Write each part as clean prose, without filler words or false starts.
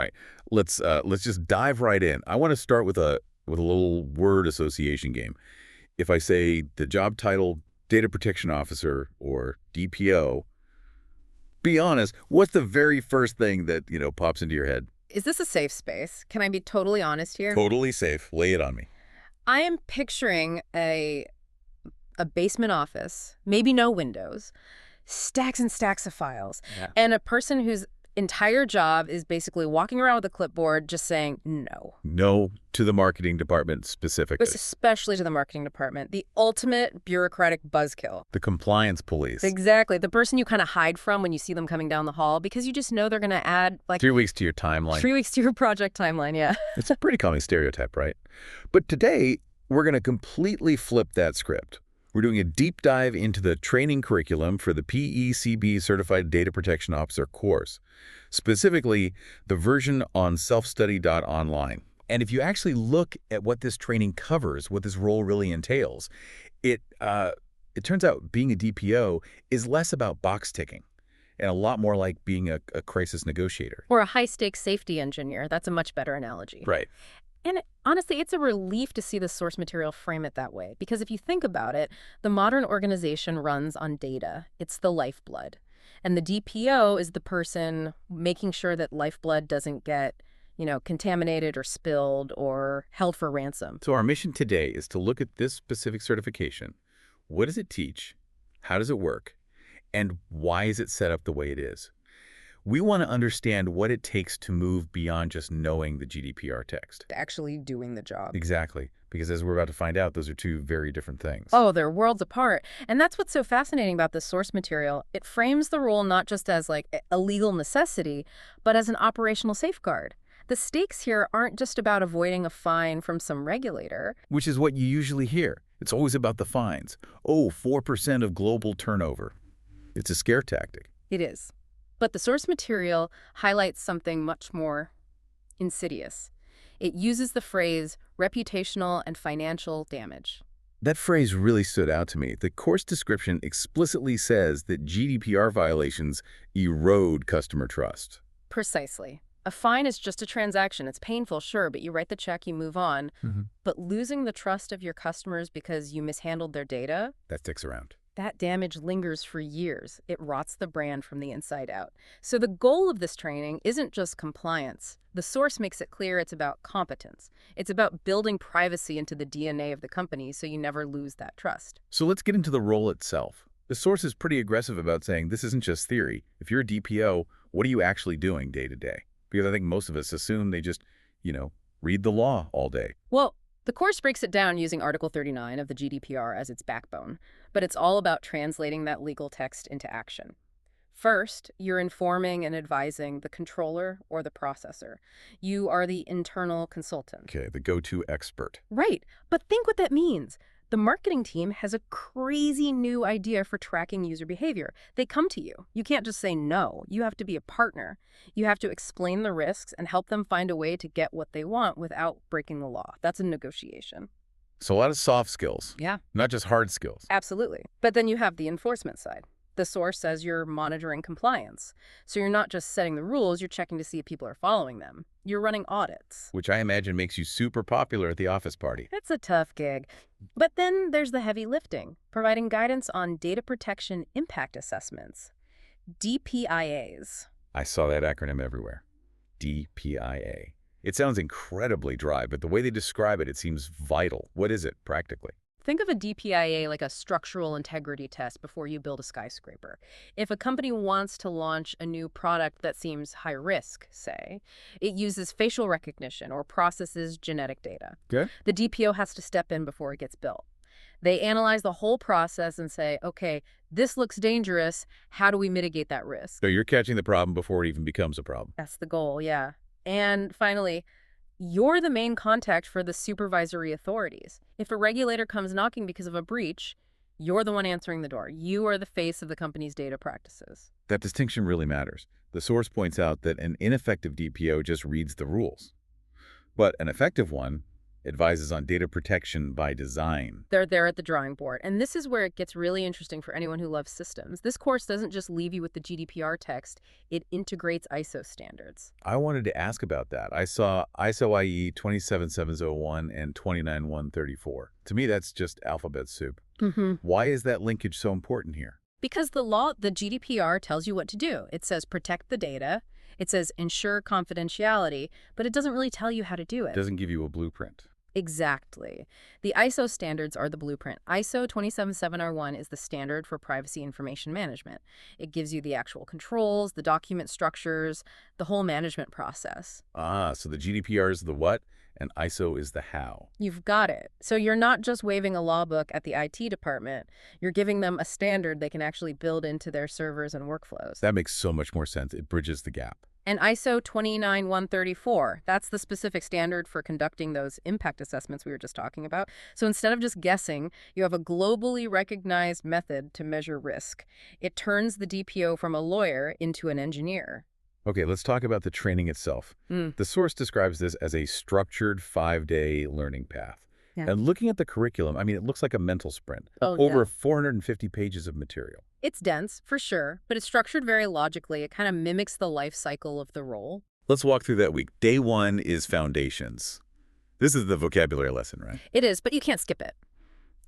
All right, let's just dive right in. I want to start with a little word association game. If I say the job title Data Protection Officer or DPO, be honest, what's the very first thing that, pops into your head? Is this a safe space? Can I be totally honest here? Totally safe. Lay it on me. I am picturing a basement office, maybe no windows, stacks and stacks of files, Yeah. and a person whose entire job is basically walking around with a clipboard just saying no. No to the marketing department specifically. Especially to the marketing department, the ultimate bureaucratic buzzkill. The compliance police. Exactly. The person you kind of hide from when you see them coming down the hall because you just know they're going to add like 3 weeks to your timeline. 3 weeks to your project timeline, yeah. It's a pretty common stereotype, right? But today, we're going to completely flip that script. We're doing a deep dive into the training curriculum for the PECB Certified Data Protection Officer course, specifically the version on Self-Study.online. And if you actually look at what this training covers, what this role really entails, it turns out being a DPO is less about box ticking and a lot more like being a crisis negotiator. Or a high-stakes safety engineer. That's a much better analogy. Right. And honestly, it's a relief to see the source material frame it that way. Because if you think about it, the modern organization runs on data. It's the lifeblood. And the DPO is the person making sure that lifeblood doesn't get, contaminated or spilled or held for ransom. So our mission today is to look at this specific certification. What does it teach? How does it work? And why is it set up the way it is? We want to understand what it takes to move beyond just knowing the GDPR text. Actually doing the job. Exactly. Because as we're about to find out, those are two very different things. Oh, they're worlds apart. And that's what's so fascinating about this source material. It frames the rule not just as like a legal necessity, but as an operational safeguard. The stakes here aren't just about avoiding a fine from some regulator. Which is what you usually hear. It's always about the fines. Oh, 4% of global turnover. It's a scare tactic. It is. But the source material highlights something much more insidious. It uses the phrase reputational and financial damage. That phrase really stood out to me. The course description explicitly says that GDPR violations erode customer trust. Precisely. A fine is just a transaction. It's painful, sure, but you write the check, you move on. But losing the trust of your customers because you mishandled their data? That sticks around. That damage lingers for years. It rots the brand from the inside out. So the goal of this training isn't just compliance. The source makes it clear it's about competence. It's about building privacy into the DNA of the company so you never lose that trust. So let's get into the role itself. The source is pretty aggressive about saying this isn't just theory. If you're a DPO, what are you actually doing day to day? Because I think most of us assume they just, read the law all day. Well, the course breaks it down using Article 39 of the GDPR as its backbone, but it's all about translating that legal text into action. First, you're informing and advising the controller or the processor. You are the internal consultant. Okay, the go-to expert. Right, but think what that means. The marketing team has a crazy new idea for tracking user behavior. They come to you. You can't just say no. You have to be a partner. You have to explain the risks and help them find a way to get what they want without breaking the law. That's a negotiation. So a lot of soft skills. Yeah. Not just hard skills. Absolutely. But then you have the enforcement side. The source says you're monitoring compliance. So you're not just setting the rules, you're checking to see if people are following them. You're running audits. Which I imagine makes you super popular at the office party. It's a tough gig. But then there's the heavy lifting, providing guidance on data protection impact assessments, DPIAs. I saw that acronym everywhere. DPIA. It sounds incredibly dry, but the way they describe it, it seems vital. What is it, practically? Think of a DPIA like a structural integrity test before you build a skyscraper. If a company wants to launch a new product that seems high risk, say, it uses facial recognition or processes genetic data. Okay. The DPO has to step in before it gets built. They analyze the whole process and say, okay, this looks dangerous. How do we mitigate that risk? So you're catching the problem before it even becomes a problem. That's the goal, yeah. And finally, you're the main contact for the supervisory authorities. If a regulator comes knocking because of a breach, you're the one answering the door. You are the face of the company's data practices. That distinction really matters. The source points out that an ineffective DPO just reads the rules. But an effective one, advises on data protection by design. They're there at the drawing board. And this is where it gets really interesting for anyone who loves systems. This course doesn't just leave you with the GDPR text, it integrates ISO standards. I wanted to ask about that. I saw ISO IE 27701 and 29134. To me, that's just alphabet soup. Why is that linkage so important here? Because the GDPR tells you what to do. It says protect the data. It says ensure confidentiality, but it doesn't really tell you how to do it. It doesn't give you a blueprint. Exactly. The ISO standards are the blueprint. ISO 27701 is the standard for privacy information management. It gives you the actual controls, the document structures, the whole management process. Ah, so the GDPR is the what, and ISO is the how. You've got it. So you're not just waving a law book at the IT department. You're giving them a standard they can actually build into their servers and workflows. That makes so much more sense. It bridges the gap. And ISO 29134, that's the specific standard for conducting those impact assessments we were just talking about. So instead of just guessing, you have a globally recognized method to measure risk. It turns the DPO from a lawyer into an engineer. Okay, let's talk about the training itself. The source describes this as a structured 5-day learning path. Yeah. And looking at the curriculum, I mean, it looks like a mental sprint. Oh, Over yeah. 450 pages of material. It's dense, for sure, but it's structured very logically. It kind of mimics the life cycle of the role. Let's walk through that week. Day 1 is foundations. This is the vocabulary lesson, right? It is, but you can't skip it.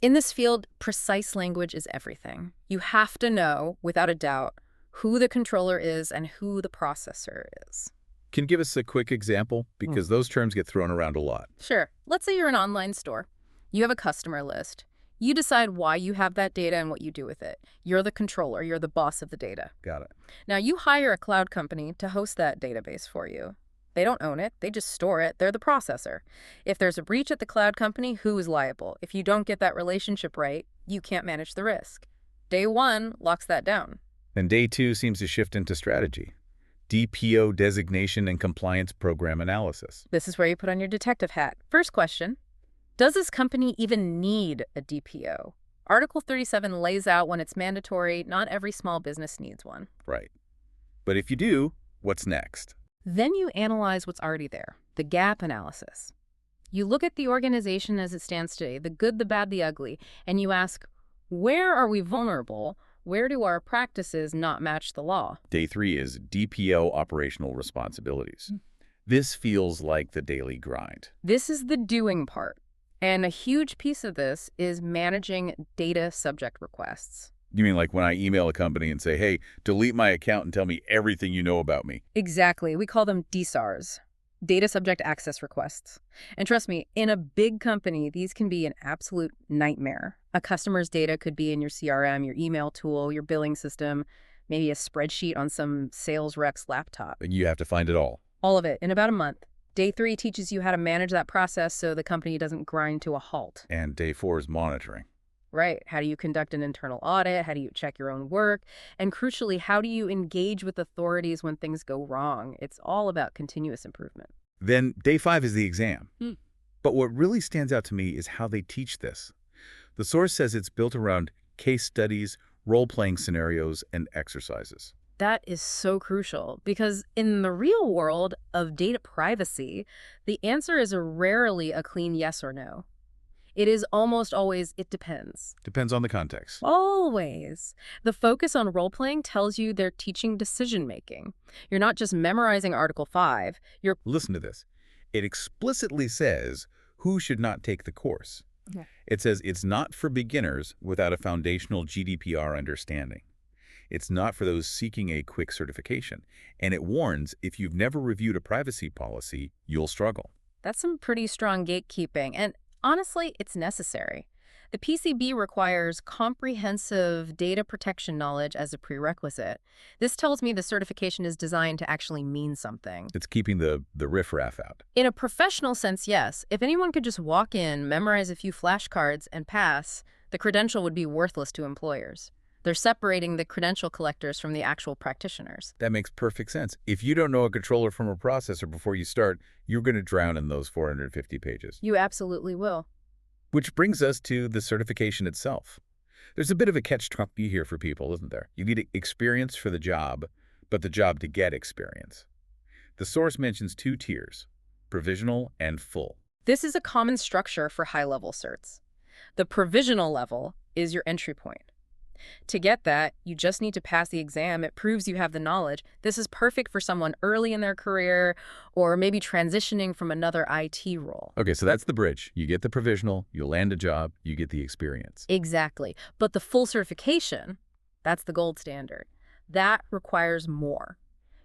In this field, precise language is everything. You have to know, without a doubt, who the controller is and who the processor is. Can you give us a quick example? Because those terms get thrown around a lot. Sure. Let's say you're an online store. You have a customer list. You decide why you have that data and what you do with it. You're the controller. You're the boss of the data. Got it. Now, you hire a cloud company to host that database for you. They don't own it. They just store it. They're the processor. If there's a breach at the cloud company, who is liable? If you don't get that relationship right, you can't manage the risk. Day 1 locks that down. And day 2 seems to shift into strategy. DPO designation and compliance program analysis. This is where you put on your detective hat. First question, does this company even need a DPO? Article 37 lays out when it's mandatory. Not every small business needs one. Right. But if you do, what's next? Then you analyze what's already there, the gap analysis. You look at the organization as it stands today, the good, the bad, the ugly, and you ask, where are we vulnerable? Where do our practices not match the law? Day 3 is DPO operational responsibilities. This feels like the daily grind. This is the doing part. And a huge piece of this is managing data subject requests. You mean like when I email a company and say, hey, delete my account and tell me everything you know about me? Exactly. We call them DSARs, data subject access requests. And trust me, in a big company, these can be an absolute nightmare. A customer's data could be in your CRM, your email tool, your billing system, maybe a spreadsheet on some sales rep's laptop. And you have to find it all. All of it in about a month. Day 3 teaches you how to manage that process so the company doesn't grind to a halt. And day 4 is monitoring. Right. How do you conduct an internal audit? How do you check your own work? And crucially, how do you engage with authorities when things go wrong? It's all about continuous improvement. Then day 5 is the exam. But what really stands out to me is how they teach this. The source says it's built around case studies, role-playing scenarios, and exercises. That is so crucial because in the real world of data privacy, the answer is rarely a clean yes or no. It is almost always, it depends. Depends on the context. Always. The focus on role-playing tells you they're teaching decision-making. You're not just memorizing Article 5, you're... Listen to this. It explicitly says who should not take the course. Yeah. It says it's not for beginners without a foundational GDPR understanding. It's not for those seeking a quick certification. And it warns if you've never reviewed a privacy policy, you'll struggle. That's some pretty strong gatekeeping, and honestly, it's necessary. The PCB requires comprehensive data protection knowledge as a prerequisite. This tells me the certification is designed to actually mean something. It's keeping the riffraff out. In a professional sense, yes. If anyone could just walk in, memorize a few flashcards, and pass, the credential would be worthless to employers. They're separating the credential collectors from the actual practitioners. That makes perfect sense. If you don't know a controller from a processor before you start, you're going to drown in those 450 pages. You absolutely will. Which brings us to the certification itself. There's a bit of a catch-22 here for people, isn't there? You need experience for the job, but the job to get experience. The source mentions 2 tiers, provisional and full. This is a common structure for high-level certs. The provisional level is your entry point. To get that, you just need to pass the exam. It proves you have the knowledge. This is perfect for someone early in their career or maybe transitioning from another IT role. Okay, so that's the bridge. You get the provisional, you land a job, you get the experience. Exactly. But the full certification, that's the gold standard. That requires more.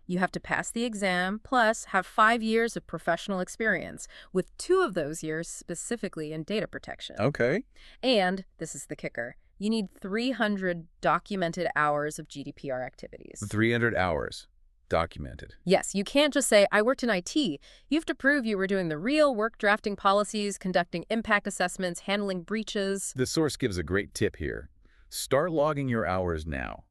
You have to pass the exam, plus have 5 years of professional experience, with 2 of those years specifically in data protection. Okay. And, this is the kicker, you need 300 documented hours of GDPR activities. 300 hours. Documented. Yes, you can't just say, I worked in IT. You have to prove you were doing the real work, drafting policies, conducting impact assessments, handling breaches. The source gives a great tip here. Start logging your hours now.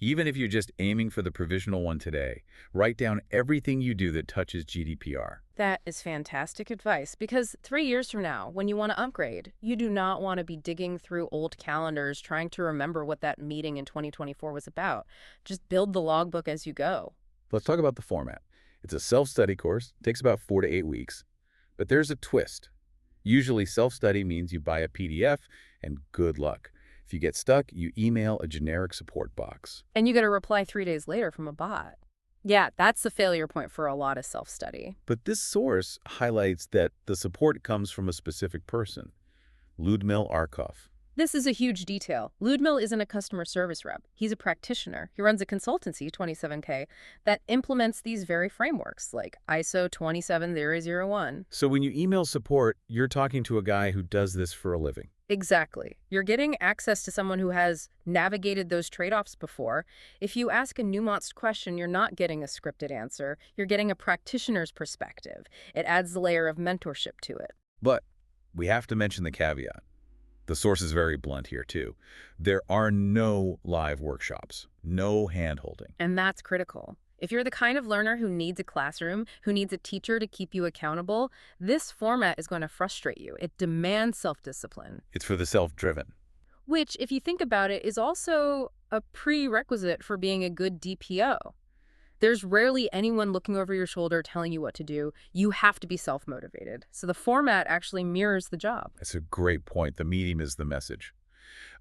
Even if you're just aiming for the provisional one today, write down everything you do that touches GDPR. That is fantastic advice, because 3 years from now, when you want to upgrade, you do not want to be digging through old calendars trying to remember what that meeting in 2024 was about. Just build the logbook as you go. Let's talk about the format. It's a self-study course, takes about 4 to 8 weeks. But there's a twist. Usually self-study means you buy a PDF and good luck. If you get stuck, you email a generic support box. And you get a reply 3 days later from a bot. Yeah, that's the failure point for a lot of self-study. But this source highlights that the support comes from a specific person, Ludmil Arkov. This is a huge detail. Ludmil isn't a customer service rep. He's a practitioner. He runs a consultancy, 27K, that implements these very frameworks, like ISO 27001. So when you email support, you're talking to a guy who does this for a living. Exactly. You're getting access to someone who has navigated those trade-offs before. If you ask a nuanced question, you're not getting a scripted answer. You're getting a practitioner's perspective. It adds a layer of mentorship to it. But we have to mention the caveat. The source is very blunt here, too. There are no live workshops, no hand-holding. And that's critical. If you're the kind of learner who needs a classroom, who needs a teacher to keep you accountable, this format is going to frustrate you. It demands self-discipline. It's for the self-driven. Which, if you think about it, is also a prerequisite for being a good DPO. There's rarely anyone looking over your shoulder telling you what to do. You have to be self-motivated. So the format actually mirrors the job. That's a great point. The medium is the message.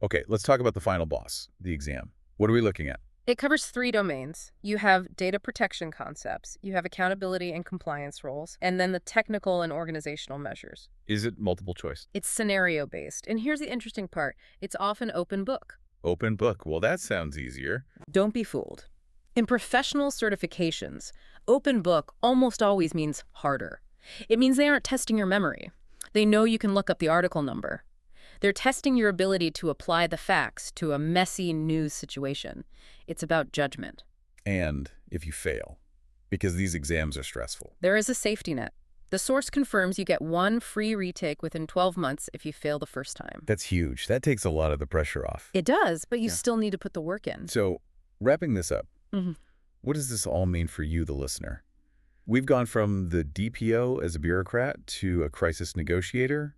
Okay, let's talk about the final boss, the exam. What are we looking at? It covers 3 domains. You have data protection concepts, you have accountability and compliance roles, and then the technical and organizational measures. Is it multiple choice? It's scenario-based. And here's the interesting part. It's often open book. Open book. Well, that sounds easier. Don't be fooled. In professional certifications, open book almost always means harder. It means they aren't testing your memory. They know you can look up the article number. They're testing your ability to apply the facts to a messy news situation. It's about judgment. And if you fail, because these exams are stressful. There is a safety net. The source confirms you get 1 free retake within 12 months if you fail the first time. That's huge. That takes a lot of the pressure off. It does, but you still need to put the work in. So, wrapping this up, what does this all mean for you, the listener? We've gone from the DPO as a bureaucrat to a crisis negotiator.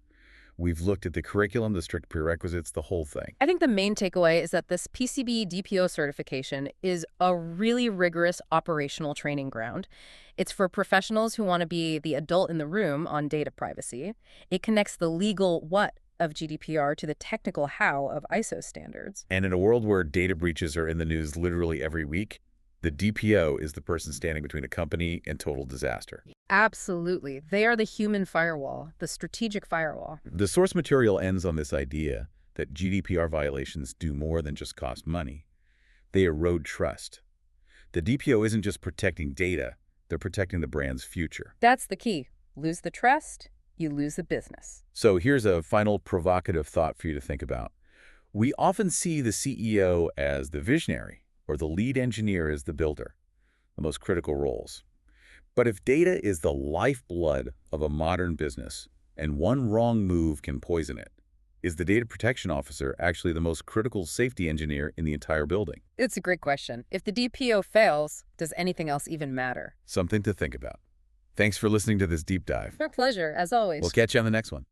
We've looked at the curriculum, the strict prerequisites, the whole thing. I think the main takeaway is that this PCB DPO certification is a really rigorous operational training ground. It's for professionals who want to be the adult in the room on data privacy. It connects the legal what of GDPR to the technical how of ISO standards. And in a world where data breaches are in the news literally every week, the DPO is the person standing between a company and total disaster. Absolutely. They are the human firewall, the strategic firewall. The source material ends on this idea that GDPR violations do more than just cost money. They erode trust. The DPO isn't just protecting data, they're protecting the brand's future. That's the key. Lose the trust, you lose the business. So here's a final provocative thought for you to think about. We often see the CEO as the visionary, or the lead engineer as the builder, the most critical roles. But if data is the lifeblood of a modern business, and one wrong move can poison it, is the data protection officer actually the most critical safety engineer in the entire building? It's a great question. If the DPO fails, does anything else even matter? Something to think about. Thanks for listening to this deep dive. My pleasure, as always. We'll catch you on the next one.